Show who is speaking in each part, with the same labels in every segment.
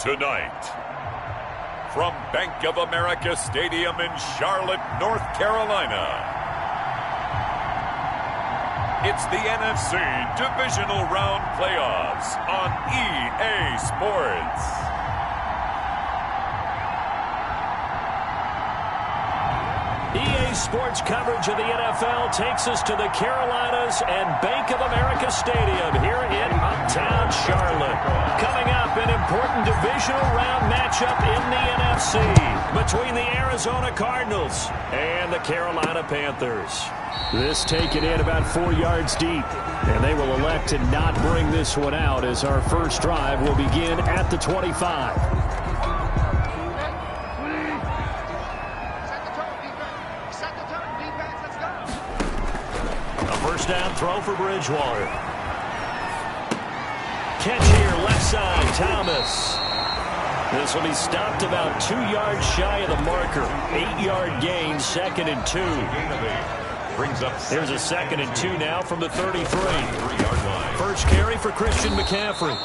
Speaker 1: Tonight, from Bank of America Stadium in Charlotte, North Carolina, it's the NFC Divisional Round Playoffs on EA Sports.
Speaker 2: EA Sports coverage of the NFL takes us to the Carolinas and Bank of America Stadium here in Uptown Charlotte. Coming up, an important divisional round matchup in the NFC between the Arizona Cardinals and the Carolina Panthers. This taken in about 4 yards deep, and they will elect to not bring this one out as our first drive will begin at the 25. First down throw for Bridgewater. Catch here, left side, Thomas. This will be stopped about 2 yards shy of the marker. 8-yard gain, 2nd and 2. Here's a 2nd and 2 now from the 33. First carry for Christian McCaffrey.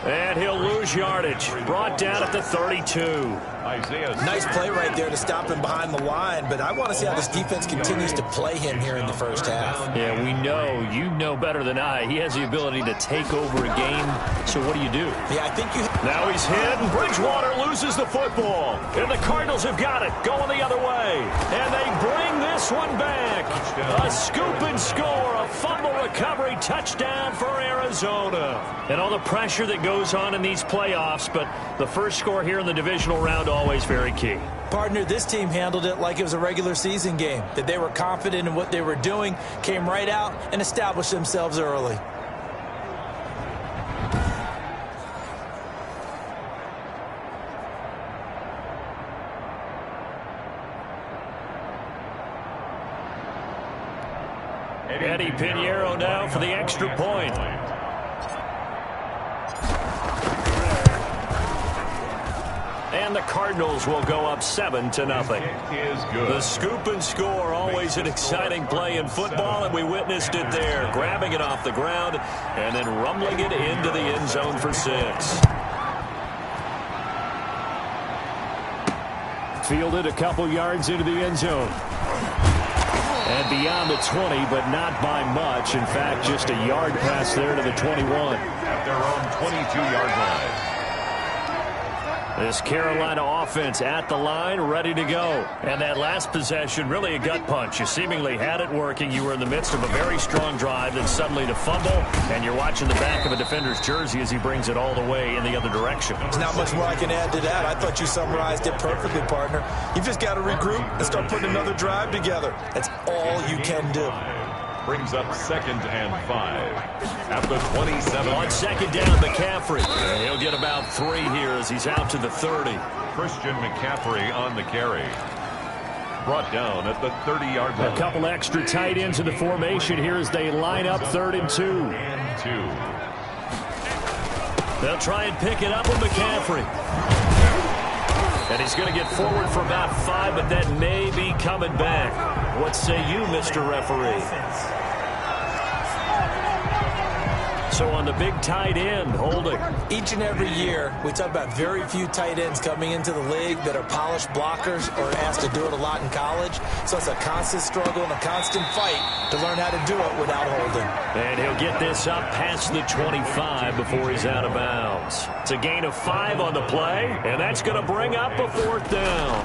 Speaker 2: And he'll lose yardage. Brought down at the 32.
Speaker 3: Nice play right there to stop him behind the line, but I want to see how this defense continues to play him here in the first half.
Speaker 2: Yeah, we know. You know better than I. He has the ability to take over a game, so what do you do?
Speaker 3: Yeah, I think you...
Speaker 2: Now he's hit, and Bridgewater loses the football. And the Cardinals have got it, going the other way. And they bring this one back. A scoop and score, a fumble recovery touchdown for Arizona. And all the pressure that goes on in these playoffs, but the first score here in the divisional round always very key.
Speaker 3: Partner, this team handled it like it was a regular season game, that they were confident in what they were doing, came right out and established themselves early.
Speaker 2: Eddie Pinheiro now for the extra point. And the Cardinals will go up 7-0. The scoop and score, always an exciting play in football, and we witnessed it there. Grabbing it off the ground and then rumbling it into the end zone for 6. Fielded a couple yards into the end zone. And beyond the 20, but not by much. In fact, just a yard pass there to the 21.
Speaker 1: At their own 22-yard line.
Speaker 2: This Carolina offense at the line, ready to go. And that last possession, really a gut punch. You seemingly had it working. You were in the midst of a very strong drive, then suddenly to fumble, and you're watching the back of a defender's jersey as he brings it all the way in the other direction.
Speaker 3: There's not much more I can add to that. I thought you summarized it perfectly, partner. You've just got to regroup and start putting another drive together. That's all you can do.
Speaker 1: Brings up 2nd and 5 at the 27.
Speaker 2: On 2nd down, McCaffrey. And he'll get about 3 here as he's out to the 30.
Speaker 1: Christian McCaffrey on the carry. Brought down at the 30-yard line.
Speaker 2: A couple extra tight ends in the formation here as they line up 3rd and 2. They'll try and pick it up with McCaffrey. And he's going to get forward for about 5, but that may be coming back. What say you, Mr. Referee? So on the big tight end, holding.
Speaker 3: Each and every year, we talk about very few tight ends coming into the league that are polished blockers or asked to do it a lot in college. So it's a constant struggle and a constant fight to learn how to do it without holding.
Speaker 2: And he'll get this up past the 25 before he's out of bounds. It's a gain of 5 on the play, and that's going to bring up a 4th down.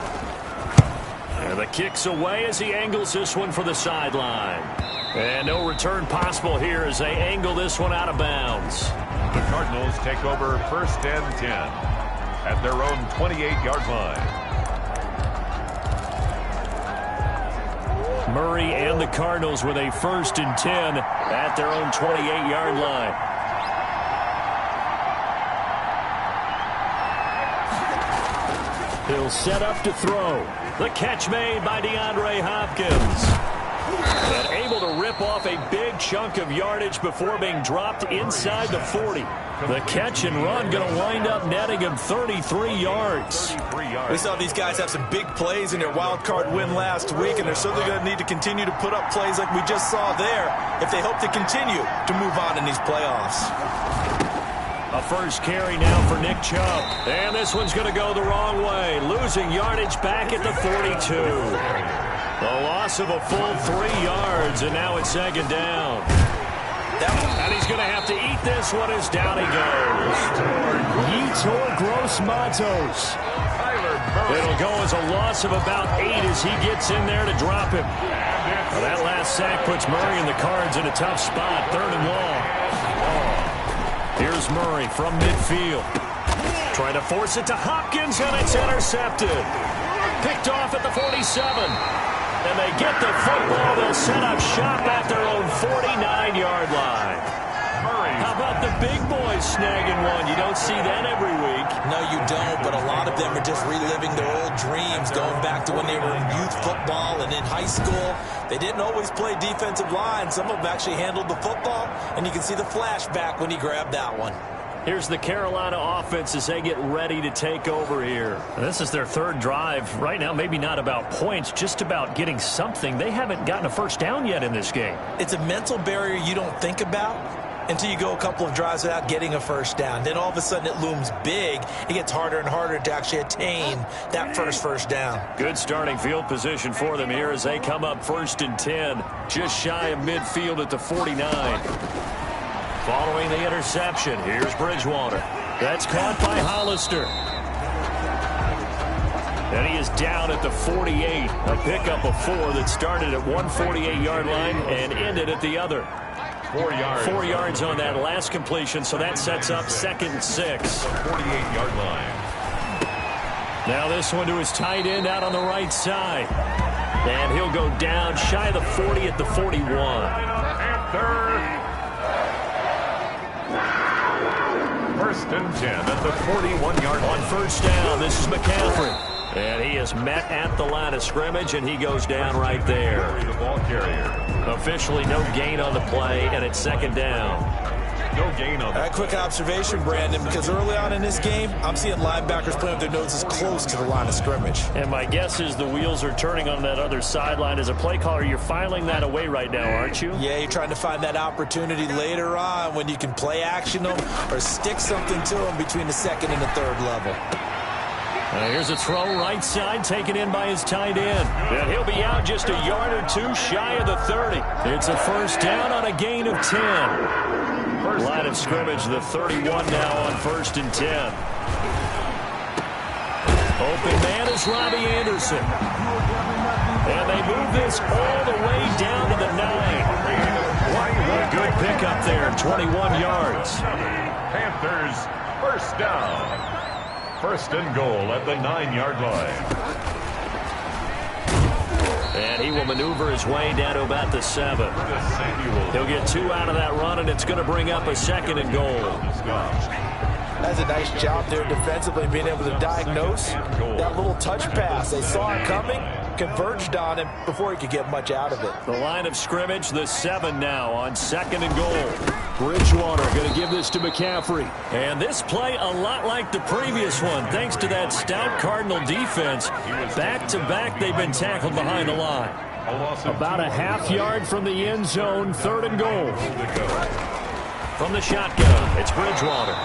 Speaker 2: And the kick's away as he angles this one for the sideline. And no return possible here as they angle this one out of bounds.
Speaker 1: The Cardinals take over 1st and 10 at their own 28-yard line.
Speaker 2: Murray and the Cardinals with a 1st and 10 at their own 28-yard line. He'll set up to throw. The catch made by DeAndre Hopkins. And able to rip off a big chunk of yardage before being dropped inside the 40. The catch and run going to wind up netting him 33 yards.
Speaker 3: We saw these guys have some big plays in their wild card win last week, and they're certainly going to need to continue to put up plays like we just saw there if they hope to continue to move on in these playoffs.
Speaker 2: A first carry now for Nick Chubb. And this one's going to go the wrong way. Losing yardage back at the 42. The loss of a full 3 yards, and now it's second down. And he's going to have to eat this one as down he goes. Yetur Gross-Matos. It'll go as a loss of about 8 as he gets in there to drop him. Well, that last sack puts Murray and the Cards in a tough spot. 3rd and long. Here's Murray from midfield. Trying to force it to Hopkins, and it's intercepted. Picked off at the 47. And they get the football. They'll set up shop at their own 49-yard line. How about the big boys snagging one? You don't see that every week.
Speaker 3: No, you don't, but a lot of them are just reliving their old dreams, going back to when they were in youth football and in high school. They didn't always play defensive line. Some of them actually handled the football, and you can see the flashback when he grabbed that one.
Speaker 2: Here's the Carolina offense as they get ready to take over here. This is their 3rd drive. Right now, maybe not about points, just about getting something. They haven't gotten a first down yet in this game. It's
Speaker 3: a mental barrier you don't think about until you go a couple of drives without getting a first down. Then all of a sudden it looms big. It gets harder and harder to actually attain that first down.
Speaker 2: Good starting field position for them here as they come up 1st and 10. Just shy of midfield at the 49. Following the interception, here's Bridgewater. That's caught by Hollister. And he is down at the 48. A pickup of 4 that started at one 48-yard line and ended at the other.
Speaker 1: 4 yards.
Speaker 2: 4 yards on that last completion, so that sets up 2nd and 6.
Speaker 1: 48-yard line.
Speaker 2: Now this one to his tight end out on the right side. And he'll go down shy of the 40 at the 41.
Speaker 1: Panther. 1st and 10 at the 41-yard line.
Speaker 2: On 1st down, this is McCaffrey. And he is met at the line of scrimmage, and he goes down right there.
Speaker 1: The ball carrier.
Speaker 2: Officially no gain on the play, and it's 2nd down.
Speaker 1: No gain on
Speaker 3: that. Quick observation, Brandon, because early on in this game, I'm seeing linebackers playing with their noses close to the line of scrimmage.
Speaker 2: And my guess is the wheels are turning on that other sideline. As a play caller, you're filing that away right now, aren't you?
Speaker 3: Yeah, you're trying to find that opportunity later on when you can play action them or stick something to them between the 2nd and the 3rd level.
Speaker 2: Here's a throw right side taken in by his tight end. And he'll be out just a yard or 2 shy of the 30. It's a 1st down on a gain of 10. Line of scrimmage, the 31 now on 1st and 10. Open man is Robbie Anderson. And they move this all the way down to the 9. A good pickup there, 21 yards.
Speaker 1: Panthers 1st down. 1st and goal at the 9-yard line.
Speaker 2: And he will maneuver his way down to about the 7. He'll get 2 out of that run, and it's going to bring up a 2nd and goal.
Speaker 3: That's a nice job there defensively, being able to diagnose that little touch pass. They saw it coming, converged on him before he could get much out of it.
Speaker 2: The line of scrimmage, the 7 now on 2nd and goal. Bridgewater going to give this to McCaffrey. And this play a lot like the previous one, thanks to that stout Cardinal defense. Back-to-back, they've been tackled behind the line. About a half yard from the end zone, 3rd and goal. From the shotgun, it's Bridgewater.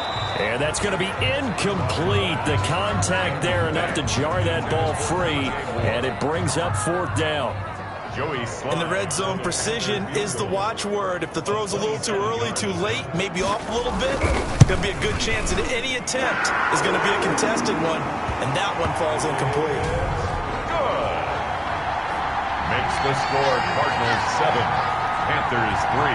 Speaker 2: And that's going to be incomplete. The contact there enough to jar that ball free. And it brings up 4th down.
Speaker 3: In the red zone, precision is the watchword. If the throw's a little too early, too late, maybe off a little bit, going to be a good chance that any attempt is going to be a contested one, and that one falls incomplete.
Speaker 1: Good. Makes the score Cardinals 7, Panthers 3.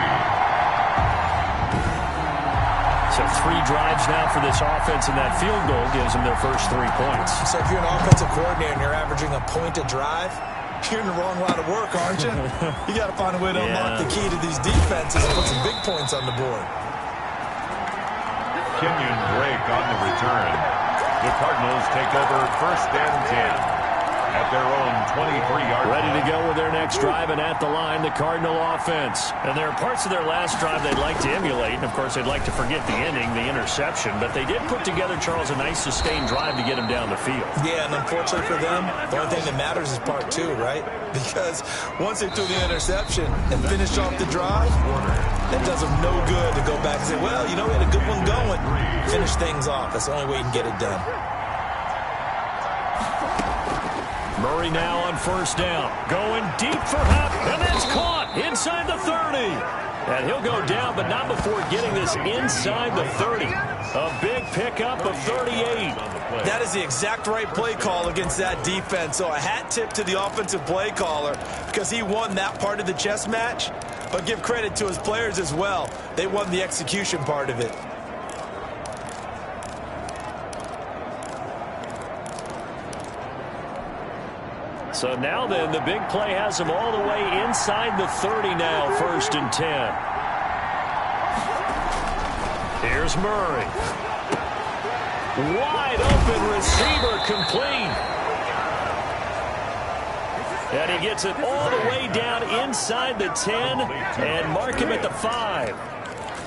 Speaker 2: So 3 drives now for this offense, and that field goal gives them their first 3 points.
Speaker 3: So if you're an offensive coordinator and you're averaging a point a drive, you're in the wrong line of work, aren't you? You got to find a way to unlock the key to these defenses and put some big points on the board.
Speaker 1: Kenyon Drake on the return. The Cardinals take over 1st and 10. at their own 23-yard line.
Speaker 2: Ready to go with their next drive, and at the line, the Cardinal offense. And there are parts of their last drive they'd like to emulate, and of course they'd like to forget the ending, the interception, but they did put together, Charles, a nice sustained drive to get him down the field. Yeah, and unfortunately for them, the only thing that matters is part two, right? Because once they threw the interception and finished off the drive, that does them no good to go back and say, well, you know, we had a good one going. Finish things off. That's the only way you can get it done. Murray now on first down. Going deep for Hupp, and that's caught inside the 30. And he'll go down, but not before getting this inside the 30. A big pickup of 38. That is the exact right play call against that defense. So a hat tip to the offensive play caller because he won that part of the chess match. But give credit to his players as well. They won the execution part of it. So now then, the big play has him all the way inside the 30 now, 1st and 10. Here's Murray. Wide open receiver complete. And he gets it all the way down inside the 10 and mark him at the 5.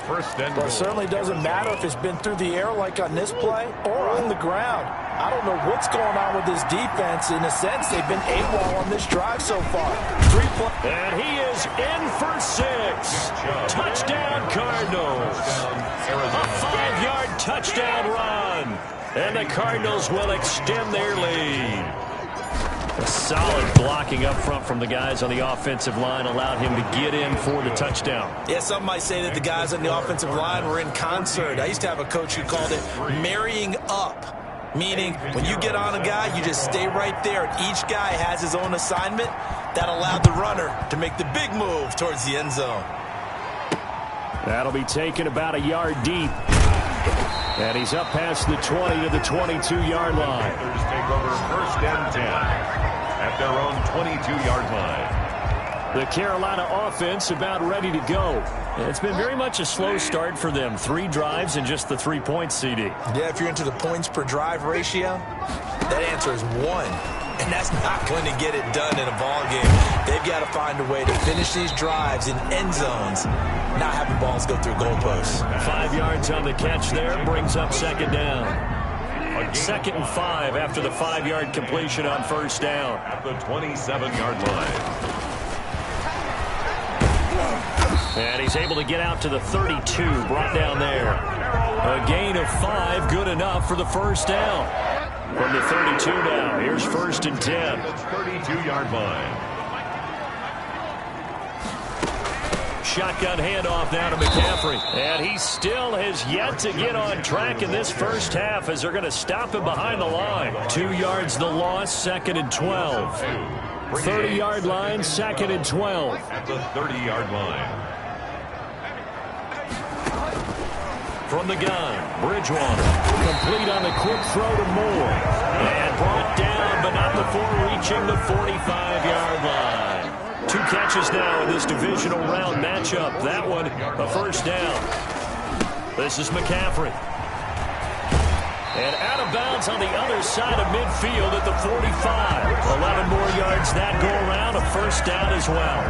Speaker 3: Well, it certainly doesn't matter if it's been through the air like on this play or on the ground. I don't know what's going on with this defense. In a sense, they've been AWOL on this drive so far.
Speaker 2: And he is in for 6. Touchdown, Cardinals. A 5-yard touchdown run. And the Cardinals will extend their lead. A solid blocking up front from the guys on the offensive line allowed him to get in for the touchdown. Yeah, some might say that the guys on the offensive line were in concert. I used to have a coach who called it marrying up, meaning when you get on a guy, you just stay right there. Each guy has his own assignment. That allowed the runner to make the big move towards the end zone. That'll be taken about a yard deep. And he's up past the 20 to the 22-yard line.
Speaker 1: Panthers take over 1st and 10 at their own 22-yard line.
Speaker 2: The Carolina offense about ready to go. It's been very much a slow start for them. 3 drives and just the 3 points, CD.
Speaker 3: Yeah, if you're into the points per drive ratio, that answer is 1. And that's not going to get it done in a ball game. They've got to find a way to finish these drives in end zones, not having balls go through goalposts.
Speaker 2: 5 yards on the catch there, brings up 2nd down. 2nd and 5 after the 5-yard completion on 1st down.
Speaker 1: At the 27-yard line.
Speaker 2: And he's able to get out to the 32, brought down there. A gain of 5, good enough for the 1st down. From the 32 now, here's 1st and 10.
Speaker 1: 32-yard line.
Speaker 2: Shotgun handoff now to McCaffrey. And he still has yet to get on track in this first half as they're going to stop him behind the line. 2 yards the loss, 2nd and 12. 30-yard line, 2nd and 12.
Speaker 1: At the 30-yard line.
Speaker 2: From the gun, Bridgewater. Complete on the quick throw to Moore. And brought down, but not before reaching the 45-yard line. 2 catches now in this divisional round matchup. That one, a 1st down. This is McCaffrey. And out of bounds on the other side of midfield at the 45. 11 more yards that go around, a 1st down as well.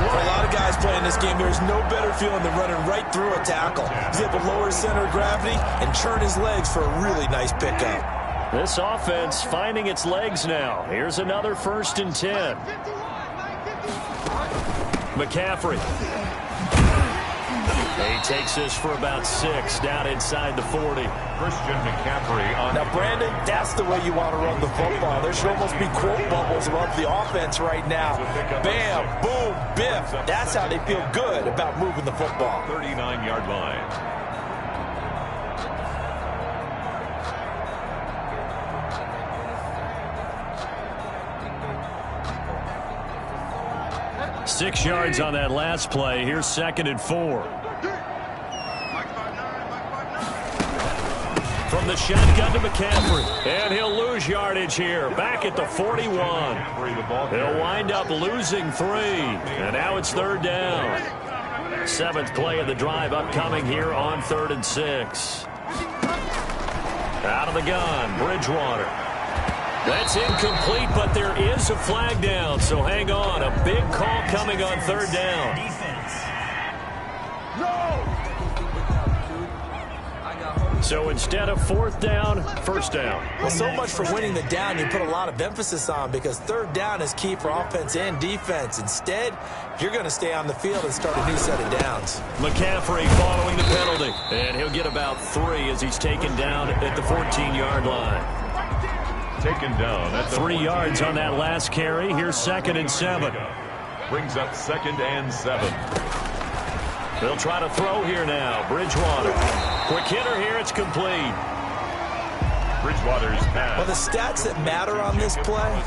Speaker 3: For a lot of guys playing this game, there's no better feeling than running right through a tackle. He's able to lower his center of gravity and churn his legs for a really nice pickup.
Speaker 2: This offense finding its legs now. Here's another 1st and 10. McCaffrey. He takes this for about 6 down inside the 40.
Speaker 1: Christian McCaffrey on.
Speaker 3: Now, Brandon, that's the way you want to run the football. There should almost be quote bubbles above the offense right now. Bam, boom, biff. That's how they feel good about moving the football.
Speaker 1: 39-yard line.
Speaker 2: Six yards on that last play. Here's 2nd and 4. From the shotgun to McCaffrey. And he'll lose yardage here. Back at the 41. He'll wind up losing 3. And now it's 3rd down. 7th play of the drive upcoming here on 3rd and 6. Out of the gun, Bridgewater. That's incomplete, but there is a flag down, so hang on. A big call coming on third down. So instead of fourth down, first down.
Speaker 3: Well, so much for winning the down you put a lot of emphasis on, because third down is key for offense and defense. Instead, you're going to stay on the field and start a new set of downs.
Speaker 2: McCaffrey following the penalty, and he'll get about 3 as he's taken down at the 14-yard line.
Speaker 1: Taken down at the
Speaker 2: 3 yards on that last carry. Here's 2nd and 7.
Speaker 1: Brings up 2nd and 7.
Speaker 2: They'll try to throw here now. Bridgewater. Quick hitter here. It's complete.
Speaker 1: Bridgewater's pass.
Speaker 3: Well, the stats that matter on this play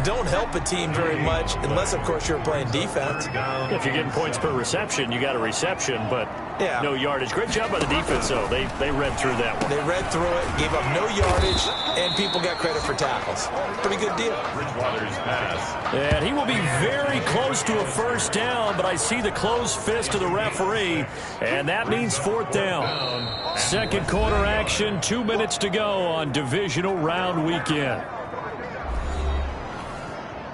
Speaker 3: don't help a team very much unless, of course, you're playing defense.
Speaker 2: If you're getting points per reception, you got a reception, but no yardage. Great job by the defense, though. They read through that one.
Speaker 3: They read through it, gave up no yardage, and people got credit for tackles. Pretty good deal.
Speaker 1: Bridgewater's pass.
Speaker 2: And he will be very close to a first down, but I see the closed fist of the referee, and that means fourth down. Second quarter action, 2 minutes to go on divisional round weekend.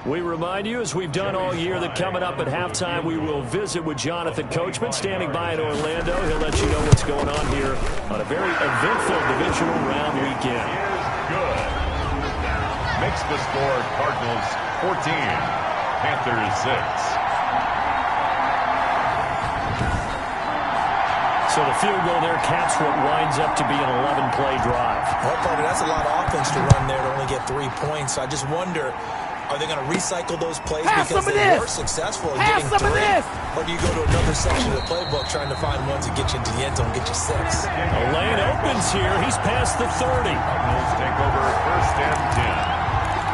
Speaker 2: We remind you, as we've done all year, that coming up at halftime, we will visit with Jonathan Coachman, standing by in Orlando. He'll let you know what's going on here on a very eventful divisional round weekend.
Speaker 1: Good. Makes the score Cardinals 14, Panthers 6.
Speaker 2: So the field goal there caps what winds up to be an 11-play drive.
Speaker 3: Well, Parker, that's a lot of offense to run there to only get 3 points. So I just wonder, are they going to recycle those plays because they were successful in getting 3? Or do you go to another section of the playbook trying to find ones that get you into the end zone and get you 6?
Speaker 2: A lane opens here. He's past the 30.
Speaker 1: Cardinals take over 1st and 10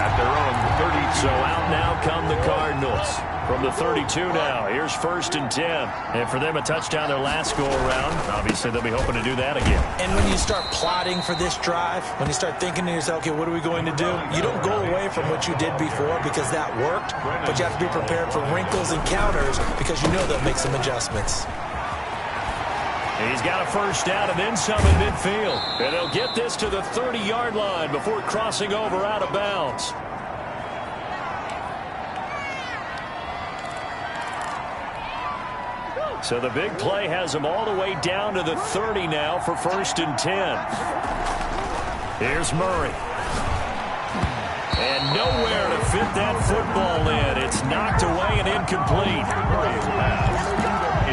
Speaker 1: at their own 32.
Speaker 2: So out now come the Cardinals. From the 32 now, here's 1st and 10. And for them, a touchdown their last go-around. Obviously, they'll be hoping to do that again.
Speaker 3: And when you start plotting for this drive, when you start thinking to yourself, okay, what are we going to do? You don't go away from what you did before because that worked, but you have to be prepared for wrinkles and counters because you know they'll make some adjustments.
Speaker 2: He's got a first down and then some in midfield. And they'll get this to the 30-yard line before crossing over out of bounds. So the big play has them all the way down to the 30 now for 1st and 10. Here's Murray. And nowhere to fit that football in. It's knocked away and incomplete.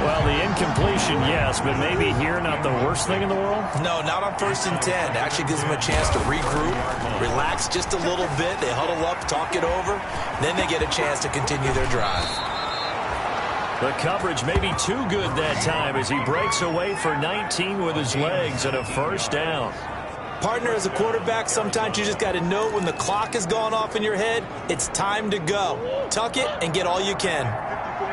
Speaker 2: Well, the incompletion, yes, but maybe here not the worst thing in the world?
Speaker 3: No, not on 1st and 10. It actually gives them a chance to regroup, relax just a little bit. They huddle up, talk it over. Then they get a chance to continue their drive.
Speaker 2: The coverage may be too good that time as he breaks away for 19 with his legs and a first down.
Speaker 3: Partner, as a quarterback, sometimes you just got to know when the clock has gone off in your head, it's time to go. Tuck it and get all you can.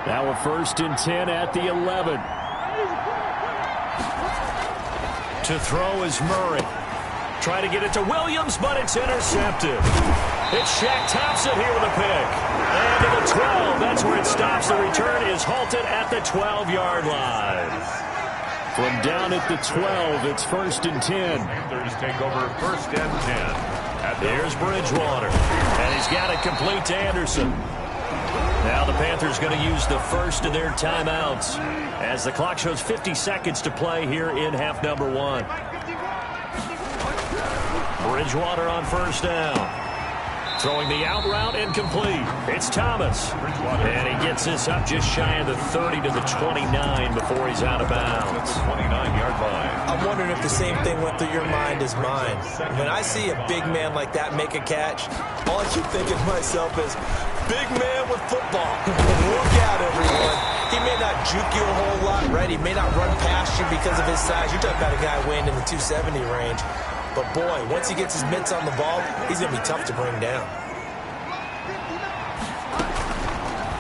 Speaker 2: Now a 1st and 10 at the 11. To throw is Murray. Try to get it to Williams, but it's intercepted. It's Shaq Thompson here with a pick. And to the 12, that's where it stops. The return is halted at the 12-yard line. From down at the 12, it's 1st and 10.
Speaker 1: Panthers take over 1st and 10.
Speaker 2: Here's Bridgewater. And he's got it complete to Anderson. Now the Panthers going to use the first of their timeouts as the clock shows 50 seconds to play here in half number 1. Bridgewater on first down. Throwing the out route incomplete. It's Thomas. And he gets this up just shy of the 30 to the 29 before he's out of bounds.
Speaker 1: 29-yard line.
Speaker 3: I'm wondering if the same thing went through your mind as mine. When I see a big man like that make a catch, all I keep thinking to myself is, big man with football. Look out, everyone. He may not juke you a whole lot, right? He may not run past you because of his size. You're talking about a guy weighing in the 270 range. But, boy, once he gets his mitts on the ball, he's going to be tough to bring down.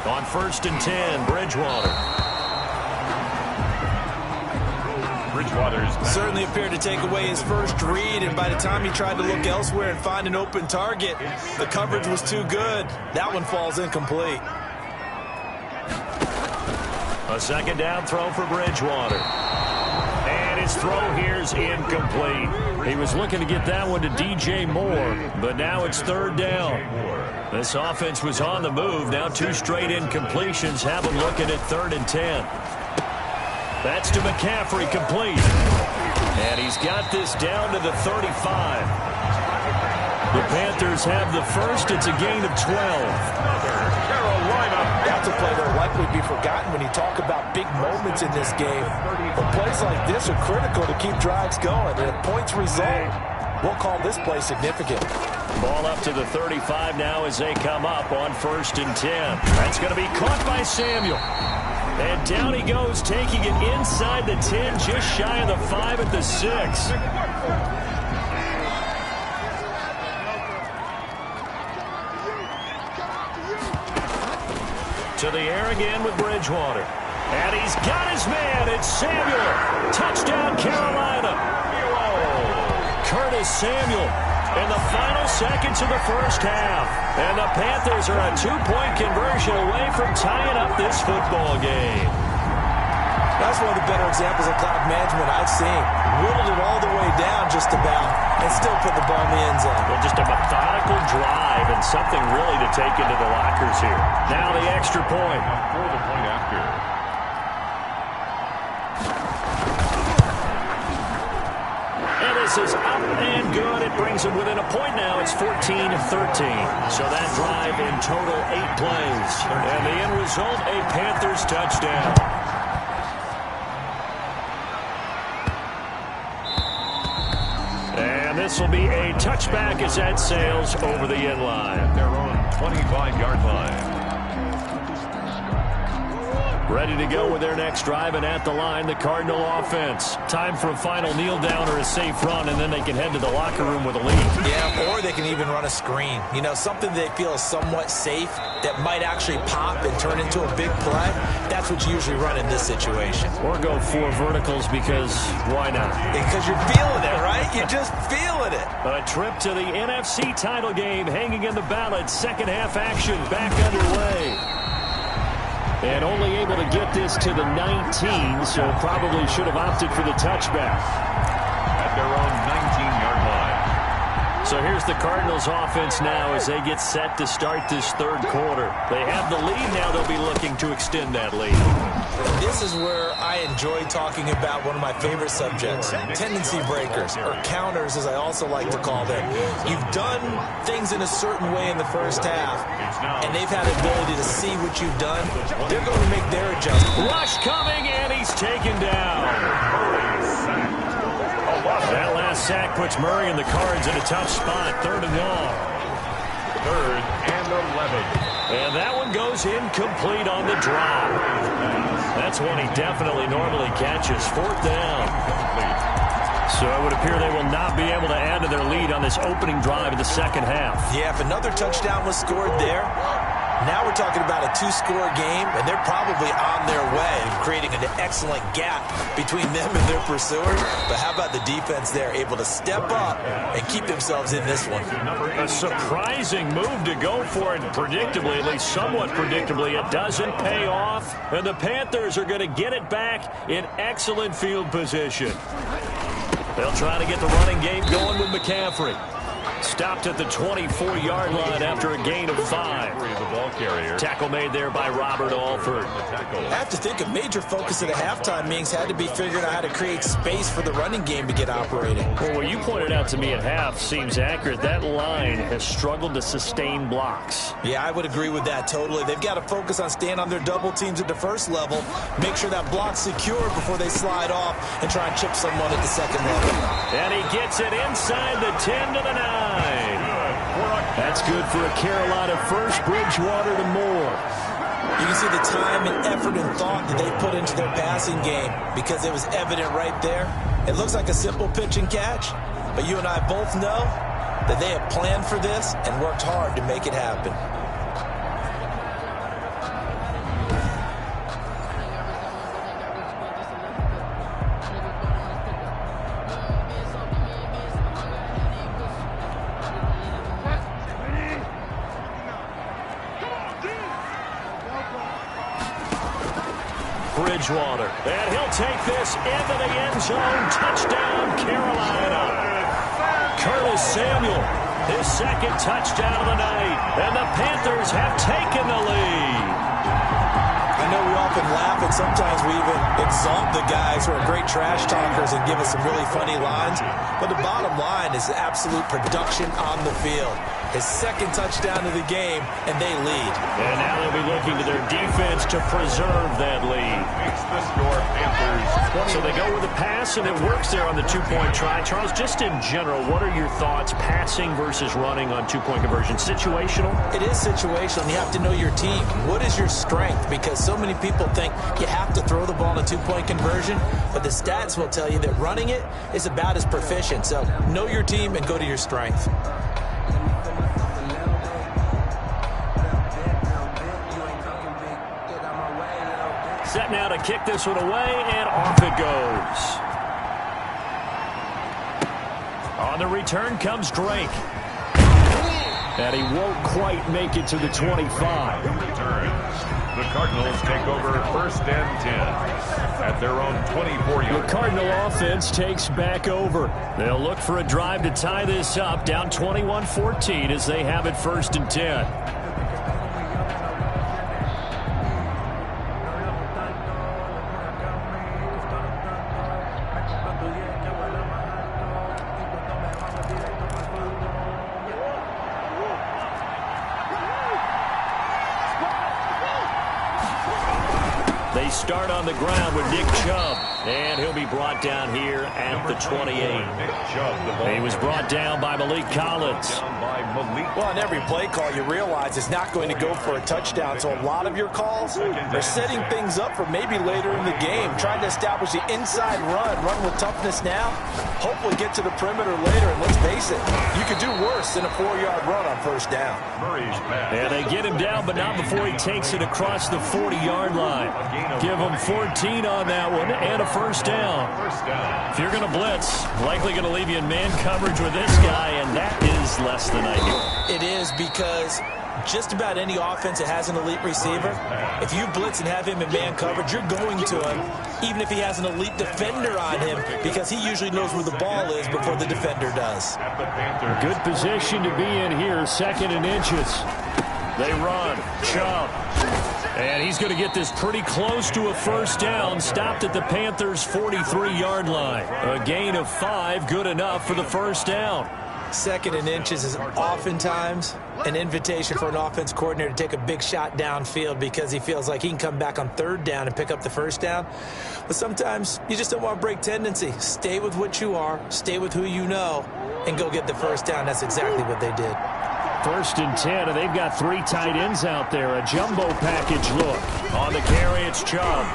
Speaker 2: On 1st and 10, Bridgewater.
Speaker 1: Bridgewater's
Speaker 3: certainly appeared to take away his first read, and by the time he tried to look elsewhere and find an open target, the coverage was too good. That one falls incomplete.
Speaker 2: A second down throw for Bridgewater. And his throw here's incomplete. He was looking to get that one to DJ Moore, but now it's third down. This offense was on the move. Now 2 straight incompletions have him looking at 3rd and 10. That's to McCaffrey, complete. And he's got this down to the 35. The Panthers have the first. It's a gain of 12.
Speaker 1: Carolina.
Speaker 3: That's a play that will likely be forgotten when you talk about big moments in this game. But plays like this are critical to keep drives going. And if points result, we'll call this play significant.
Speaker 2: Ball up to the 35 now as they come up on 1st and 10. That's going to be caught by Samuel. And down he goes, taking it inside the 10, just shy of the 5 at the 6. To the air again with Bridgewater. And he's got his man. It's Samuel. Touchdown, Carolina. Curtis Samuel in the final seconds of the first half. And the Panthers are a 2-point conversion away from tying up this football game.
Speaker 3: That's one of the better examples of clock management I've seen. Whittled it all the way down just about and still put the ball in the end zone.
Speaker 2: Well, just a methodical drive and something really to take into the lockers here. Now the extra point.
Speaker 1: For the point after.
Speaker 2: And this is up and good. It brings them within a point now. It's 14-13. So that drive in total 8 plays. And the end result, a Panthers touchdown. And this will be a touchback as that sails over the end line.
Speaker 1: At their own 25-yard line.
Speaker 2: Ready to go with their next drive, and at the line, the Cardinal offense. Time for a final kneel down or a safe run, and then they can head to the locker room with a lead.
Speaker 3: Yeah, or they can even run a screen. You know, something they feel is somewhat safe that might actually pop and turn into a big play. That's what you usually run in this situation.
Speaker 2: Or go 4 verticals because why not?
Speaker 3: Because you're feeling it, right? You're just feeling it.
Speaker 2: A trip to the NFC title game hanging in the balance. Second half action back underway. And only able to get this to the 19, so probably should have opted for the touchback.
Speaker 1: At their own 19-yard line.
Speaker 2: So here's the Cardinals offense now as they get set to start this third quarter. They have the lead now. They'll be looking to extend that lead.
Speaker 3: This is where I enjoy talking about one of my favorite subjects, tendency breakers, or counters as I also like to call them. You've done things in a certain way in the first half, and they've had the ability to see what you've done. They're going to make their adjustment.
Speaker 2: Rush coming, and he's taken down. That last sack puts Murray and the Cards in a tough spot. 3rd and long.
Speaker 1: 3rd and 11.
Speaker 2: And that one goes incomplete on the drop. That's one he definitely normally catches. 4th down. So it would appear they will not be able to add to their lead on this opening drive of the second half.
Speaker 3: Yeah, if another touchdown was scored there, now we're talking about a 2-score game, and they're probably on their way, creating an excellent gap between them and their pursuers. But how about the defense there, able to step up and keep themselves in this one?
Speaker 2: A surprising move to go for it, predictably, at least somewhat predictably. It doesn't pay off, and the Panthers are going to get it back in excellent field position. They'll try to get the running game going with McCaffrey. Stopped at the 24-yard line after a gain of 5. Tackle made there by Robert Alford.
Speaker 3: I have to think a major focus of the halftime meetings had to be figuring out how to create space for the running game to get operating.
Speaker 2: Well, what you pointed out to me at half seems accurate. That line has struggled to sustain blocks.
Speaker 3: Yeah, I would agree with that totally. They've got to focus on staying on their double teams at the first level, make sure that block's secure before they slide off and try and chip someone at the second level.
Speaker 2: And he gets it inside the 10 to the 9. That's good for a Carolina first. Bridgewater to Moore.
Speaker 3: You can see the time and effort and thought that they put into their passing game because it was evident right there. It looks like a simple pitch and catch, but you and I both know that they have planned for this and worked hard to make it happen.
Speaker 2: Bridgewater. And he'll take this into the end zone. Touchdown, Carolina. Curtis Samuel, his second touchdown of the night. And the Panthers have taken the lead.
Speaker 3: I know we often laugh, and sometimes we even exalt the guys who are great trash talkers and give us some really funny lines. But the bottom line is absolute production on the field. His second touchdown of the game, and they lead.
Speaker 2: And now they'll be looking to their defense to preserve that lead.
Speaker 1: Makes the score Panthers.
Speaker 2: So they go with a pass, and it works there on the two-point try. Charles, just in general, what are your thoughts passing versus running on two-point conversion? Situational?
Speaker 3: It is situational. You have to know your team. What is your strength? Because so many people think you have to throw the ball in a two-point conversion, but the stats will tell you that running it is about as proficient. So know your team and go to your strength.
Speaker 2: Set now to kick this one away, and off it goes. On the return comes Drake. And he won't quite make it to the 25.
Speaker 1: The Cardinals take over 1st and 10 at their own 24-yard.
Speaker 2: The Cardinal offense takes back over. They'll look for a drive to tie this up, down 21-14 as they have it 1st and 10. They start on the ground with Nick Chubb, and he'll be brought down here at the 28. He was brought down by Malik Collins.
Speaker 3: Well, on every play call, you realize it's not going to go for a touchdown, so a lot of your calls are setting things up for maybe later in the game, trying to establish the inside run with toughness now, hopefully get to the perimeter later, and let's face it, you could do worse than a 4-yard run on 1st down.
Speaker 2: And they get him down, but not before he takes it across the 40-yard line. Give him 14 on that one and a 1st down. If you're going to blitz, likely going to leave you in man coverage with this guy, and that is less than ideal.
Speaker 3: It is, because just about any offense that has an elite receiver, if you blitz and have him in man coverage, you're going to him, even if he has an elite defender on him, because he usually knows where the ball is before the defender does.
Speaker 2: Good position to be in here, 2nd and inches. They run. Chubb. And he's going to get this pretty close to a 1st down, stopped at the Panthers' 43-yard line. A gain of 5, good enough for the 1st down.
Speaker 3: 2nd and inches is oftentimes an invitation for an offense coordinator to take a big shot downfield because he feels like he can come back on 3rd down and pick up the 1st down. But sometimes you just don't want to break tendency. Stay with what you are, stay with who you know, and go get the 1st down. That's exactly what they did.
Speaker 2: 1st and 10, and they've got 3 tight ends out there. A jumbo package look. On the carry, it's Chubb.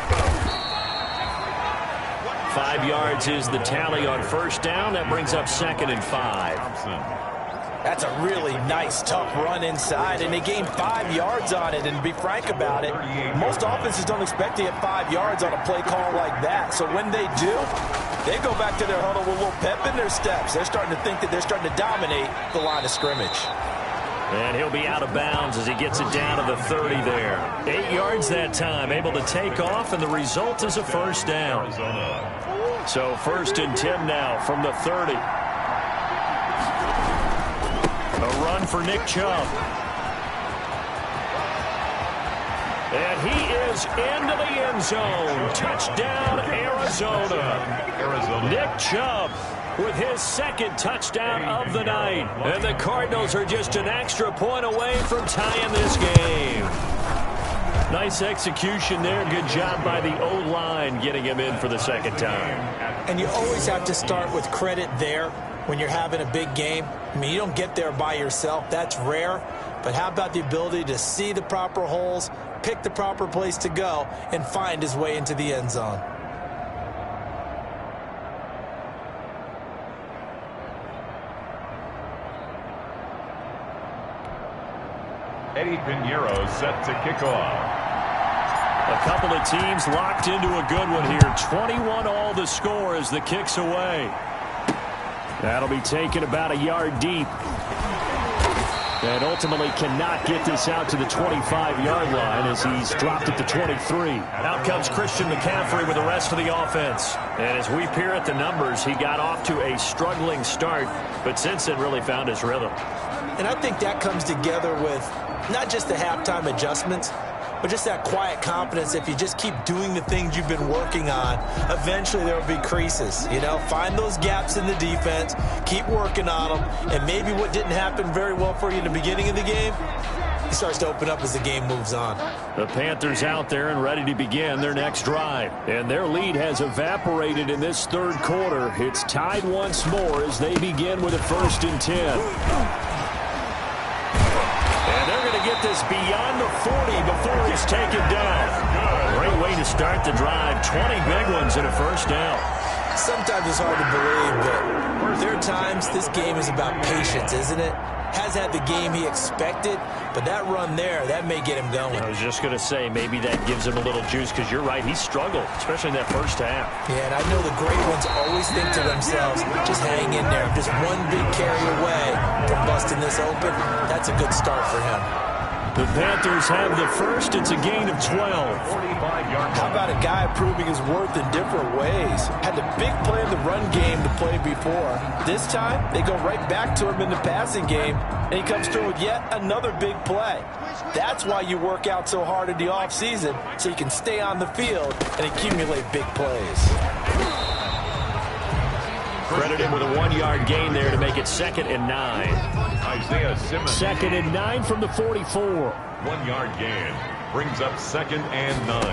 Speaker 2: 5 yards is the tally on 1st down. That brings up 2nd and 5.
Speaker 3: That's a really nice, tough run inside, and they gained 5 yards on it. And to be frank about it, most offenses don't expect to get 5 yards on a play call like that. So when they do, they go back to their huddle with a little pep in their steps. They're starting to think that they're starting to dominate the line of scrimmage.
Speaker 2: And he'll be out of bounds as he gets it down to the 30 there. 8 yards that time, able to take off, and the result is a 1st down. So 1st and 10 now from the 30. A run for Nick Chubb. And he is into the end zone. Touchdown, Arizona. Nick Chubb with his 2nd touchdown of the night. And the Cardinals are just an extra point away from tying this game. Nice execution there. Good job by the O-line getting him in for the 2nd time.
Speaker 3: And you always have to start with credit there when you're having a big game. I mean, you don't get there by yourself. That's rare. But how about the ability to see the proper holes, pick the proper place to go, and find his way into the end zone?
Speaker 1: Eddie Pinheiro set to kick off.
Speaker 2: A couple of teams locked into a good one here. 21 all the score as the kick's away. That'll be taken about a yard deep. And ultimately cannot get this out to the 25-yard line as he's dropped at the 23. Out comes Christian McCaffrey with the rest of the offense. And as we peer at the numbers, he got off to a struggling start, but since then really found his rhythm.
Speaker 3: And I think that comes together with not just the halftime adjustments, but just that quiet confidence. If you just keep doing the things you've been working on, eventually there will be creases. You know, find those gaps in the defense, keep working on them, and maybe what didn't happen very well for you in the beginning of the game, it starts to open up as the game moves on.
Speaker 2: The Panthers out there and ready to begin their next drive. And their lead has evaporated in this third quarter. It's tied once more as they begin with a 1st and 10. They're going to get this beyond the 40 before he's taken down. Great way to start the drive. 20 big ones and a 1st down.
Speaker 3: Sometimes it's hard to believe, but there are times this game is about patience, isn't it? Has had the game he expected, but that run there, that may get him going.
Speaker 2: I was just going to say, maybe that gives him a little juice, because you're right, he struggled, especially in that first half.
Speaker 3: Yeah, and I know the great ones always think to themselves, just hang in there. Just one big carry away from busting this open, that's a good start for him.
Speaker 2: The Panthers have the first. It's a gain of 12.
Speaker 4: How about a guy proving his worth in different ways? Had the big play in the run game to play before. This time, they go right back to him in the passing game, and he comes through with yet another big play. That's why you work out so hard in the offseason, so you can stay on the field and accumulate big plays.
Speaker 2: Credit him with a 1-yard gain there to make it 2nd and 9.
Speaker 1: Isaiah Simmons.
Speaker 2: 2nd and 9 from the 44.
Speaker 1: 1-yard gain. Brings up 2nd and 9.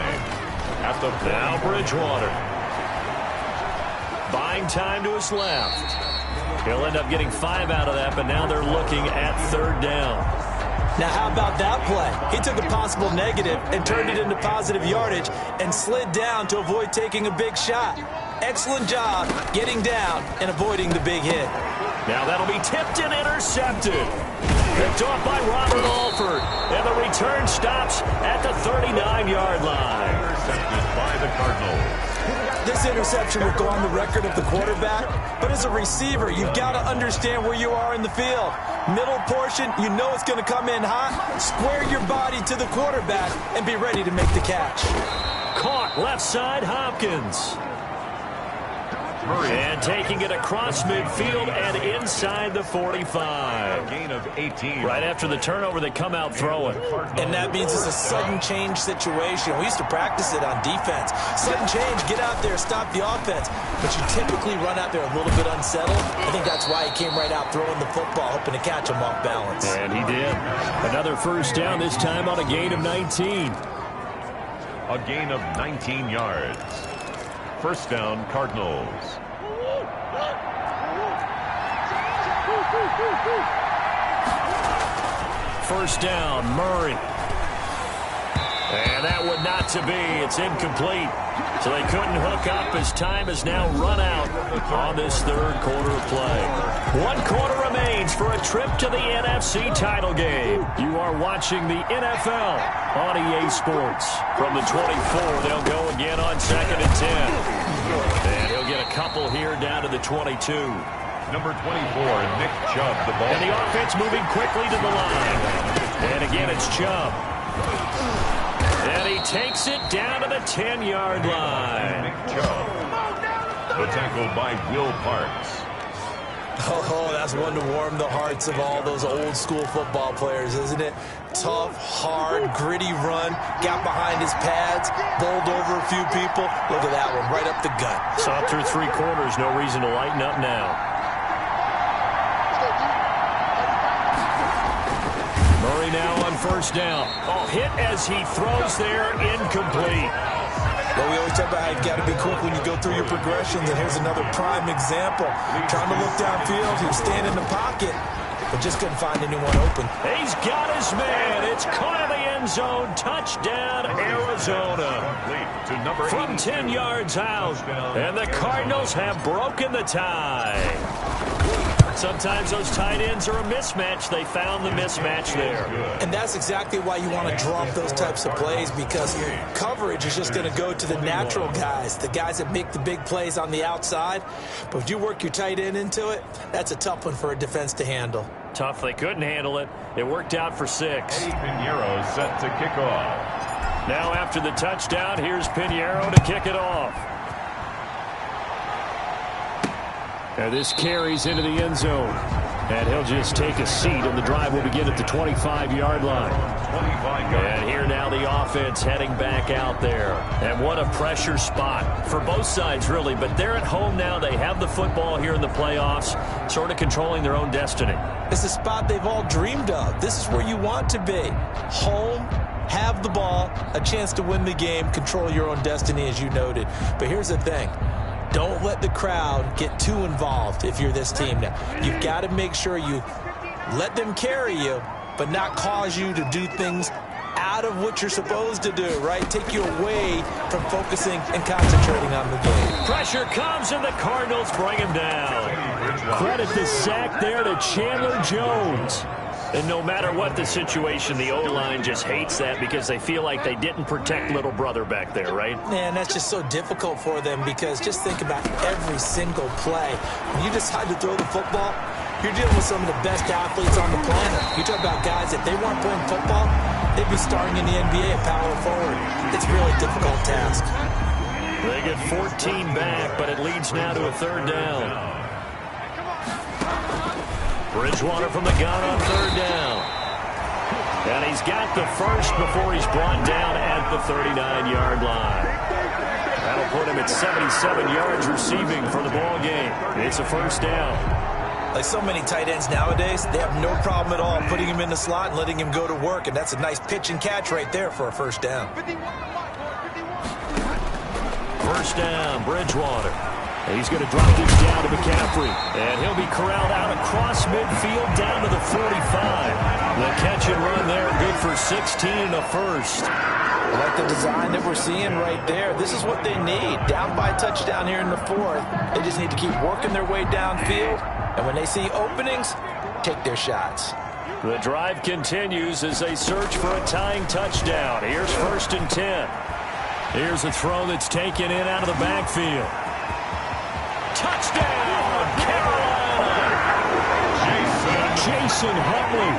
Speaker 1: At the
Speaker 2: now Bridgewater. Buying time to his left. He'll end up getting 5 out of that, but now they're looking at 3rd down.
Speaker 3: Now, how about that play? He took a possible negative and turned it into positive yardage and slid down to avoid taking a big shot. Excellent job getting down and avoiding the big hit.
Speaker 2: Now that'll be tipped and intercepted. Picked off by Robert Alford. And the return stops at the 39-yard line.
Speaker 1: Intercepted by the Cardinals.
Speaker 3: This interception will go on the record of the quarterback, but as a receiver, you've got to understand where you are in the field. Middle portion, you know it's going to come in hot. Square your body to the quarterback and be ready to make the catch.
Speaker 2: Caught left side, Hopkins. And taking it across midfield and inside the 45.
Speaker 1: A gain of 18.
Speaker 2: Right after the turnover, they come out throwing.
Speaker 3: And that means it's a sudden change situation. We used to practice it on defense. Sudden change, get out there, stop the offense. But you typically run out there a little bit unsettled. I think that's why he came right out throwing the football, hoping to catch him off balance.
Speaker 2: And he did. Another 1st down, this time on a gain of 19.
Speaker 1: A gain of 19 yards. 1st down, Cardinals.
Speaker 2: First down, Murray. And that would not to be. It's incomplete. So they couldn't hook up as time has now run out on this 3rd quarter of play. 1 quarter remains for a trip to the NFC title game. You are watching the NFL on EA Sports. From the 24, they'll go again on 2nd and 10. And he'll get a couple here down to the 22.
Speaker 1: Number 24, Nick Chubb, the ball.
Speaker 2: And the offense moving quickly to the line. And again, it's Chubb. And he takes it down to the 10-yard line.
Speaker 1: Nick Chubb. The tackle by Will Parks.
Speaker 3: Oh, that's one to warm the hearts of all those old school football players, isn't it? Tough, hard, gritty run, got behind his pads, bowled over a few people. Look at that one, right up the gut.
Speaker 2: Saw through 3 quarters, no reason to lighten up now. Murray now on 1st down. Oh, hit as he throws there, incomplete.
Speaker 3: Well, we always talk about how you got to be quick when you go through your progressions, and here's another prime example. Trying to look downfield, he was standing in the pocket, but just couldn't find anyone open.
Speaker 2: He's got his man. It's caught in the end zone. Touchdown, Arizona. From 10 yards out, and the Cardinals have broken the tie. Sometimes those tight ends are a mismatch. They found the mismatch there.
Speaker 3: And that's exactly why you want to draw up those types of plays, because coverage is just going to go to the natural guys, the guys that make the big plays on the outside. But if you work your tight end into it, that's a tough one for a defense to handle.
Speaker 2: Tough they couldn't handle it. It worked out for 6.
Speaker 1: Eddie Pinheiro set to kick off.
Speaker 2: Now after the touchdown, here's Pinheiro to kick it off. And this carries into the end zone. And he'll just take a seat, and the drive will begin at the 25-yard line. And here now the offense heading back out there. And what a pressure spot for both sides, really. But they're at home now. They have the football here in the playoffs, sort of controlling their own destiny.
Speaker 3: It's a spot they've all dreamed of. This is where you want to be. Home, have the ball, a chance to win the game, control your own destiny, as you noted. But here's the thing. Don't let the crowd get too involved if you're this team now. You've got to make sure you let them carry you, but not cause you to do things out of what you're supposed to do, right? Take you away from focusing and concentrating on the game.
Speaker 2: Pressure comes, and the Cardinals bring him down. Credit the sack there to Chandler Jones. And no matter what the situation, the O-line just hates that because they feel like they didn't protect little brother back there, right?
Speaker 3: Man, that's just so difficult for them because just think about every single play. When you decide to throw the football, you're dealing with some of the best athletes on the planet. You talk about guys, if they weren't playing football, they'd be starting in the NBA at power forward. It's a really difficult task.
Speaker 2: They get 14 back, but it leads now to a 3rd down. Bridgewater from the gun on 3rd down. And he's got the first before he's brought down at the 39-yard line. That'll put him at 77 yards receiving for the ball game. It's a 1st down.
Speaker 3: Like so many tight ends nowadays, they have no problem at all putting him in the slot and letting him go to work, and that's a nice pitch and catch right there for a 1st down.
Speaker 2: 1st down, Bridgewater. He's going to drop this down to McCaffrey. And he'll be corralled out across midfield down to the 45. The catch and run there, good for 16 and a 1st.
Speaker 4: I like the design that we're seeing right there. This is what they need. Down by touchdown here in the 4th. They just need to keep working their way downfield. And when they see openings, take their shots.
Speaker 2: The drive continues as they search for a tying touchdown. Here's 1st and 10. Here's a throw that's taken in out of the backfield. Touchdown, Carolina! Jason Huntley,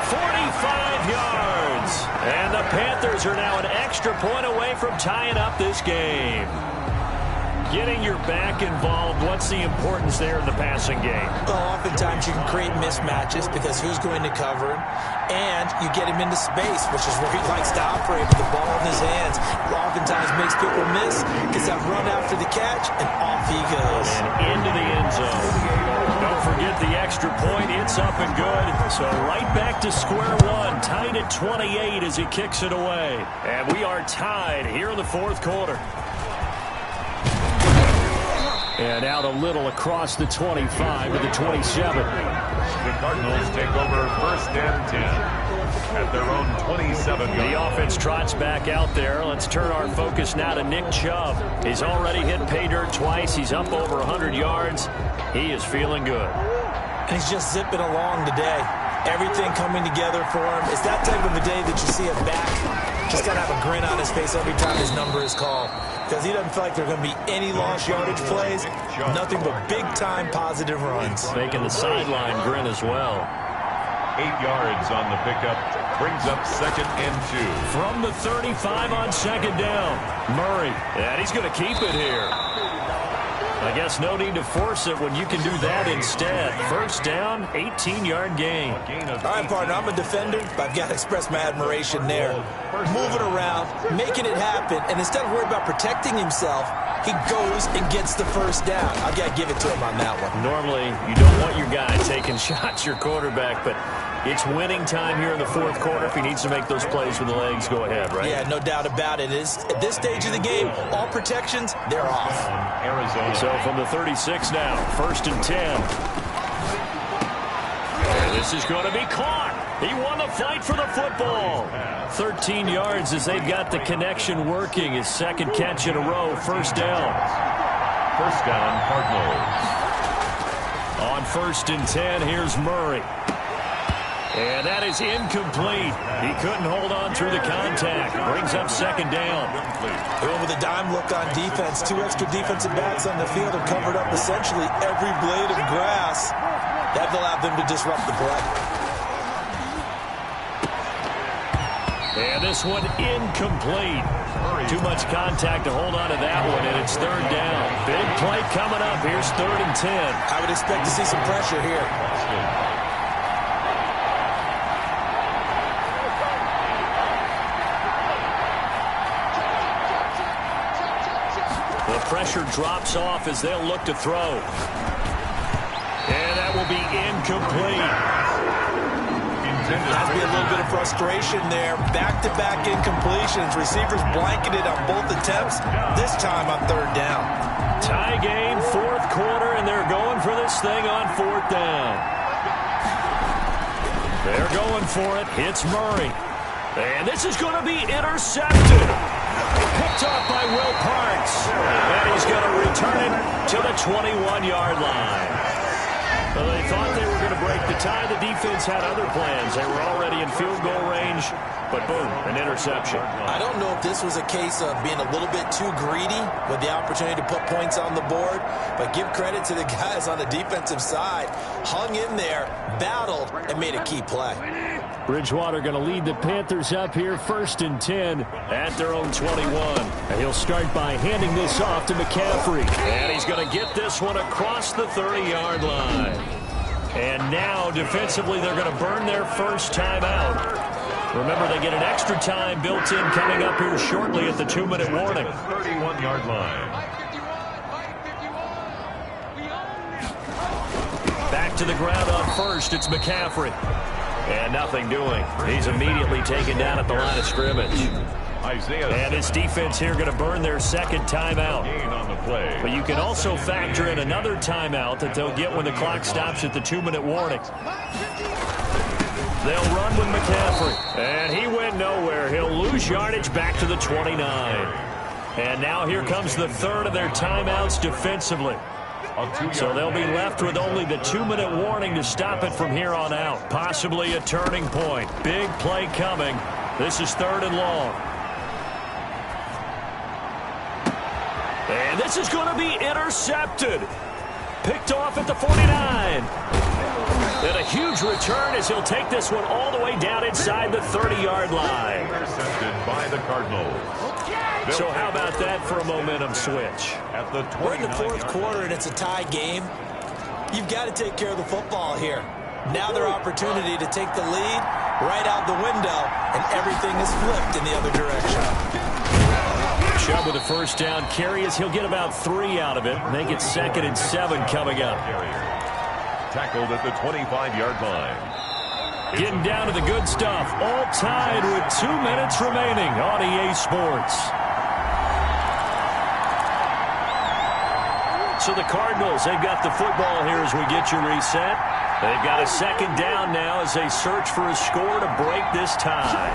Speaker 2: 45 yards. And the Panthers are now an extra point away from tying up this game. Getting your back involved, what's the importance there in the passing game?
Speaker 3: Well, oftentimes you can create mismatches because who's going to cover him? And you get him into space, which is where he likes to operate with the ball in his hands. Oftentimes makes people miss, gets that run after the catch, and off he goes.
Speaker 2: And into the end zone. Don't forget the extra point. It's up and good. So right back to square one, tied at 28 as he kicks it away. And we are tied here in the 4th quarter. And out a little across the 25 to the 27.
Speaker 1: The Cardinals take over 1st and 10 at their own 27.
Speaker 2: The offense trots back out there. Let's turn our focus now to Nick Chubb. He's already hit pay dirt twice. He's up over 100 yards. He is feeling good.
Speaker 3: And he's just zipping along today. Everything coming together for him. It's that type of a day that you see a back just got to have a grin on his face every time his number is called. Because he doesn't feel like there are going to be any lost yardage plays. Nothing but big-time positive runs.
Speaker 2: Making the sideline grin as well.
Speaker 1: 8 yards on the pickup. Brings up 2nd and 2.
Speaker 2: From the 35 on 2nd down. Murray. And he's going to keep it here. I guess no need to force it when you can do that instead. 1st down, 18-yard gain.
Speaker 3: All right, partner, I'm a defender, but I've got to express my admiration there. Moving around, making it happen, and instead of worrying about protecting himself, he goes and gets the 1st down. I've got to give it to him on that one.
Speaker 2: Normally, you don't want your guy taking shots, your quarterback, but it's winning time here in the 4th quarter. If he needs to make those plays with the legs, go ahead, right?
Speaker 3: Yeah, no doubt about it. At this stage of the game, all protections, they're off.
Speaker 1: Arizona.
Speaker 2: So from the 36 now, 1st and 10. And this is going to be caught. He won the fight for the football. 13 yards as they've got the connection working. His 2nd catch in a row, 1st down.
Speaker 1: 1st down, Cardinals.
Speaker 2: On 1st and 10, here's Murray. And that is incomplete. He couldn't hold on through the contact. Brings up 2nd down.
Speaker 3: Well, with a dime look on defense, 2 extra defensive backs on the field have covered up essentially every blade of grass. That will allow them to disrupt the play.
Speaker 2: And this one incomplete. Too much contact to hold on to that one, and it's third down. Big play coming up. Here's 3rd and 10.
Speaker 3: I would expect to see some pressure here.
Speaker 2: The pressure drops off as they'll look to throw. And that will be incomplete.
Speaker 3: Has to be a little bit of frustration there. Back-to-back incompletions. Receivers blanketed on both attempts. This time on 3rd down.
Speaker 2: Tie game, 4th quarter, and they're going for this thing on 4th down. They're going for it. Hits Murray. And this is going to be intercepted. Picked off by Will Parks. And he's going to return it to the 21-yard line. Well, they thought they were going to break the tie. The defense had other plans. They were already in field goal range, but boom, an interception.
Speaker 3: I don't know if this was a case of being a little bit too greedy with the opportunity to put points on the board, but give credit to the guys on the defensive side. Hung in there, battled, and made a key play.
Speaker 2: Bridgewater going to lead the Panthers up here, 1st and 10 at their own 21. And he'll start by handing this off to McCaffrey. And he's going to get this one across the 30-yard line. And now, defensively, they're going to burn their first timeout. Remember, they get an extra time built in coming up here shortly at the 2-minute warning.
Speaker 1: 31-yard line.
Speaker 2: Back to the ground on 1st. It's McCaffrey. And nothing doing. He's immediately taken down at the line of scrimmage. And this defense here going to burn their 2nd timeout. But you can also factor in another timeout that they'll get when the clock stops at the 2-minute warning. They'll run with McCaffrey. And he went nowhere. He'll lose yardage back to the 29. And now here comes the 3rd of their timeouts defensively. So they'll be left with only the 2-minute warning to stop it from here on out. Possibly a turning point. Big play coming. This is 3rd and long. And this is going to be intercepted. Picked off at the 49. And a huge return as he'll take this one all the way down inside the 30-yard line.
Speaker 1: Intercepted by the Cardinals.
Speaker 2: So how about that for a momentum switch?
Speaker 3: We're in the 4th quarter, and it's a tie game. You've got to take care of the football here. Now their opportunity to take the lead right out the window, and everything is flipped in the other direction.
Speaker 2: Chubb with a first down carry as he'll get about 3 out of it. Make it 2nd and 7 coming up.
Speaker 1: Tackled at the 25-yard line.
Speaker 2: Getting down to the good stuff. All tied with 2 minutes remaining on EA Sports. So the Cardinals, they've got the football here as we get you reset. They've got a 2nd down now as they search for a score to break this tie.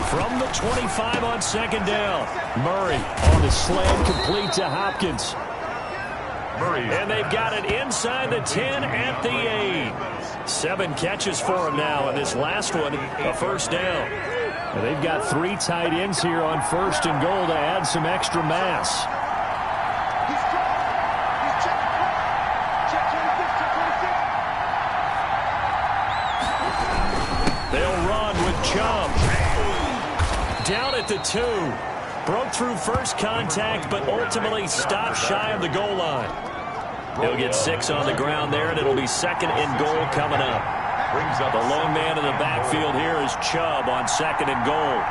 Speaker 2: From the 25 on 2nd down. Murray on the slam complete to Hopkins. And they've got it inside the 10 at the 8. 7 catches for him now, and this last one, a first down. And they've got 3 tight ends here on 1st and goal to add some extra mass. They'll run with Chubb. Down at the 2. Broke through first contact, but ultimately stopped shy of the goal line. He'll get 6 on the ground there, and it'll be 2nd and goal coming up. The lone man in the backfield here is Chubb on 2nd and goal.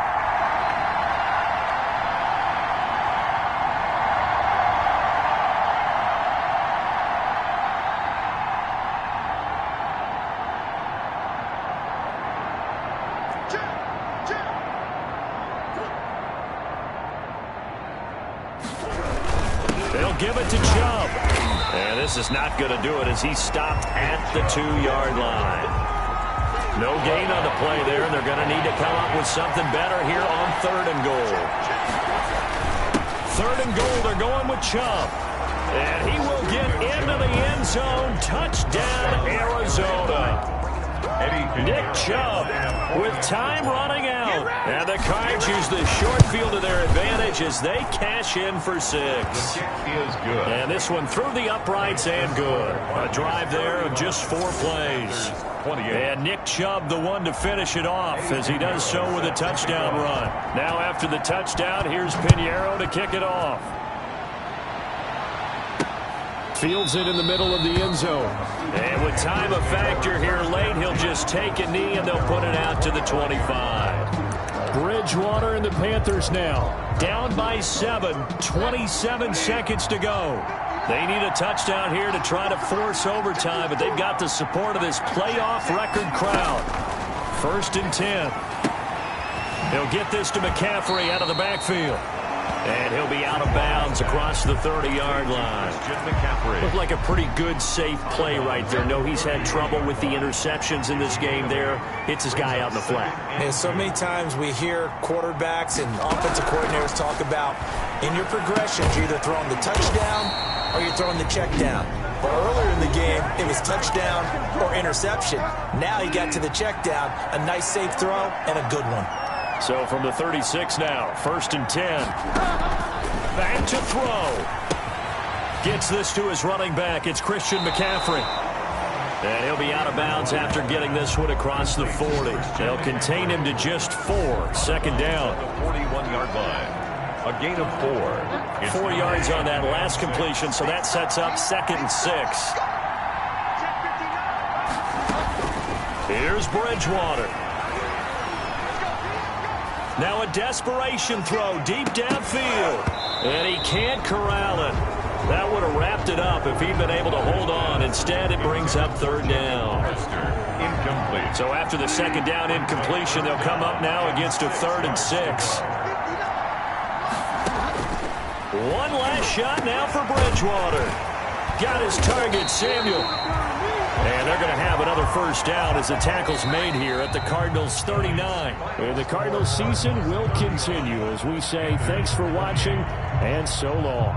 Speaker 2: They'll give it to Chubb. And this is not going to do it as he stopped at the 2-yard line. No gain on the play there, and they're going to need to come up with something better here on 3rd and goal. 3rd and goal, they're going with Chubb. And he will get into the end zone. Touchdown, Arizona. Nick Chubb with time running out. down. And the Cards use the short field to their advantage as they cash in for 6.
Speaker 1: The kick is good.
Speaker 2: And this one through the uprights and good. A drive there of just 4 plays.
Speaker 1: 28.
Speaker 2: And Nick Chubb, the one to finish it off, as he does so with a touchdown run. Now after the touchdown, here's Pinheiro to kick it off. Fields it in the middle of the end zone. And with time a factor here late, he'll just take a knee and they'll put it out to the 25. Bridgewater and the Panthers now. Down by 7, 27 seconds to go. They need a touchdown here to try to force overtime, but they've got the support of this playoff record crowd. 1st and 10. He'll get this to McCaffrey out of the backfield. And he'll be out of bounds across the 30-yard line. Looked like a pretty good, safe play right there. No, he's had trouble with the interceptions in this game there. Hits his guy out in the flat.
Speaker 3: And so many times we hear quarterbacks and offensive coordinators talk about, in your progressions, you're either throwing the touchdown or you're throwing the check down. But earlier in the game, it was touchdown or interception. Now he got to the check down, a nice safe throw, and a good one.
Speaker 2: So from the 36 now, 1st and 10. Back to throw. Gets this to his running back. It's Christian McCaffrey. And he'll be out of bounds after getting this one across the 40. They'll contain him to just 4. 2nd down.
Speaker 1: 41-yard line. A gain of 4.
Speaker 2: 4 yards on that last completion, so that sets up 2nd and 6. Here's Bridgewater. Now a desperation throw deep downfield. And he can't corral it. That would have wrapped it up if he'd been able to hold on. Instead, it brings up 3rd down.
Speaker 1: Incomplete.
Speaker 2: So after the 2nd down incompletion, they'll come up now against a 3rd and 6. One last shot now for Bridgewater. Got his target, Samuel. And they're going to have another 1st down as the tackle's made here at the Cardinals' 39. And the Cardinals season will continue as we say thanks for watching and so long.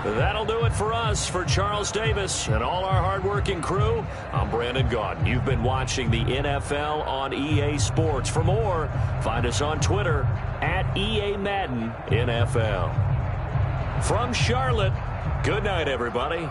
Speaker 2: That'll do it for us. For Charles Davis and all our hardworking crew, I'm Brandon Gaudin. You've been watching the NFL on EA Sports. For more, find us on Twitter at EA Madden NFL. From Charlotte, good night, everybody.